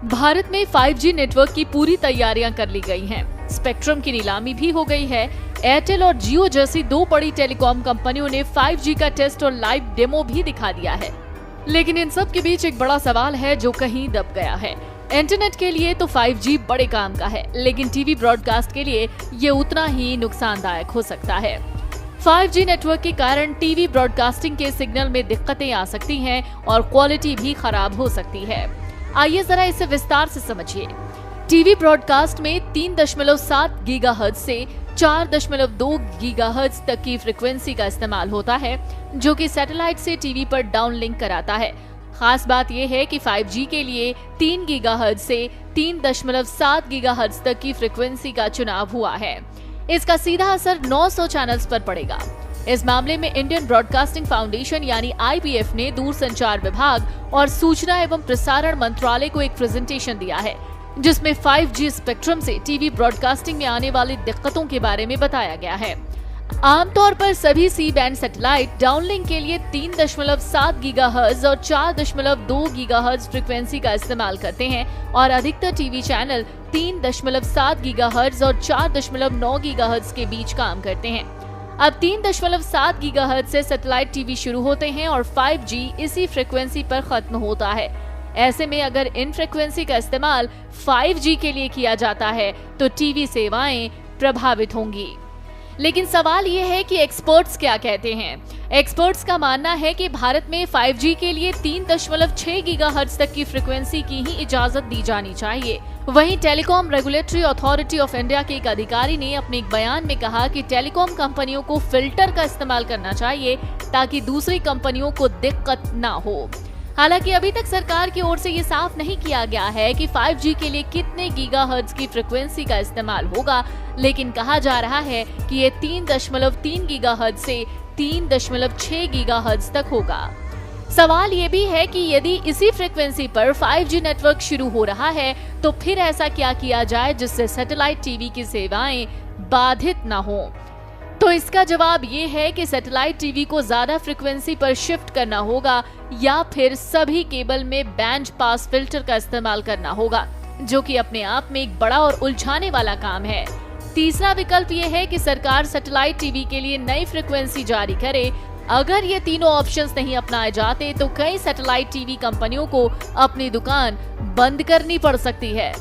भारत में 5G network की पूरी तैयारियां कर ली गई हैं। स्पेक्ट्रम की नीलामी भी हो गई है। एयरटेल और जियो जैसी दो बड़ी टेलीकॉम कंपनियों ने 5G का टेस्ट और लाइव डेमो भी दिखा दिया है। लेकिन इन सब के बीच एक बड़ा सवाल है जो कहीं दब गया है। इंटरनेट के लिए तो 5G बड़े काम का है, लेकिन टीवी ब्रॉडकास्ट के लिए ये उतना ही नुकसानदायक हो सकता है। 5G नेटवर्क के कारण टीवी ब्रॉडकास्टिंग के सिग्नल में दिक्कतें आ सकती हैं और क्वालिटी भी खराब हो सकती है। आइए जरा इसे विस्तार से समझिए। टीवी ब्रॉडकास्ट में 3.7 गीगाहर्ट्ज से 4.2 गीगाहर्ट्ज तक की फ्रीक्वेंसी का इस्तेमाल होता है, जो कि सैटेलाइट से टीवी पर डाउनलिंक कराता है। खास बात यह है कि 5G के लिए 3 गीगाहर्ट्ज से 3.7 गीगाहर्ट्ज तक की फ्रीक्वेंसी का चुनाव हुआ है। इसका सीधा असर 900 चैनल्स पर पड़ेगा। इस मामले में इंडियन ब्रॉडकास्टिंग फाउंडेशन यानी IBF ने दूरसंचार विभाग और सूचना एवं प्रसारण मंत्रालय को एक प्रेजेंटेशन दिया है, जिसमें 5G स्पेक्ट्रम से टीवी ब्रॉडकास्टिंग में आने वाली दिक्कतों के बारे में बताया गया है। आमतौर पर सभी सी बैंड सैटेलाइट डाउनलिंक के लिए 3.7 गीगाहर्ट्ज और 4.2 गीगाहर्ट्ज फ्रीक्वेंसी का इस्तेमाल करते हैं और अधिकतर टीवी चैनल 3.7 गीगाहर्ट्ज और 4.9 गीगाहर्ट्ज के बीच काम करते हैं। अब 3.7 गीगाहर्ट्ज से सैटेलाइट टीवी शुरू होते हैं और 5G इसी फ्रीक्वेंसी पर खत्म होता है। ऐसे में अगर इन फ्रीक्वेंसी का इस्तेमाल 5G के लिए किया जाता है तो टीवी सेवाएं प्रभावित होंगी। लेकिन सवाल ये है कि एक्सपर्ट्स क्या कहते हैं। एक्सपर्ट्स का मानना है कि भारत में 5G के लिए 3.6 गीगाहर्ट्ज तक की फ्रीक्वेंसी की ही इजाजत दी जानी चाहिए। वहीं telecom regulatory authority of India के एक अधिकारी ने अपने एक बयान में कहा कि टेलीकॉम कंपनियों को फिल्टर का इस्तेमाल करना चाहिए ताकि दूसरी कंपनियों को दिक्कत ना हो। हालांकि अभी तक सरकार की ओर से ये साफ नहीं किया गया है कि 5G के लिए कितने गीगाहर्ट्ज की फ्रीक्वेंसी का इस्तेमाल होगा, लेकिन कहा जा रहा है कि ये 3.3 गीगाहर्ट्ज से 3.6 गीगाहर्ट्ज तक होगा। सवाल ये भी है कि यदि इसी फ्रीक्वेंसी पर 5G नेटवर्क शुरू हो रहा है तो फिर ऐसा क्या किया जाए जिससे सैटेलाइट टीवी की सेवाएं बाधित न हो। तो इसका जवाब ये है कि सैटेलाइट टीवी को ज्यादा फ्रीक्वेंसी पर शिफ्ट करना होगा या फिर सभी केबल में बैंड पास फिल्टर का इस्तेमाल करना होगा, जो कि अपने आप में एक बड़ा और उलझाने वाला काम है। तीसरा विकल्प ये है कि सरकार सैटेलाइट टीवी के लिए नई फ्रीक्वेंसी जारी करे। अगर ये तीनों ऑप्शंस नहीं अपनाए जाते तो कई सैटेलाइट टीवी कंपनियों को अपनी दुकान बंद करनी पड़ सकती है।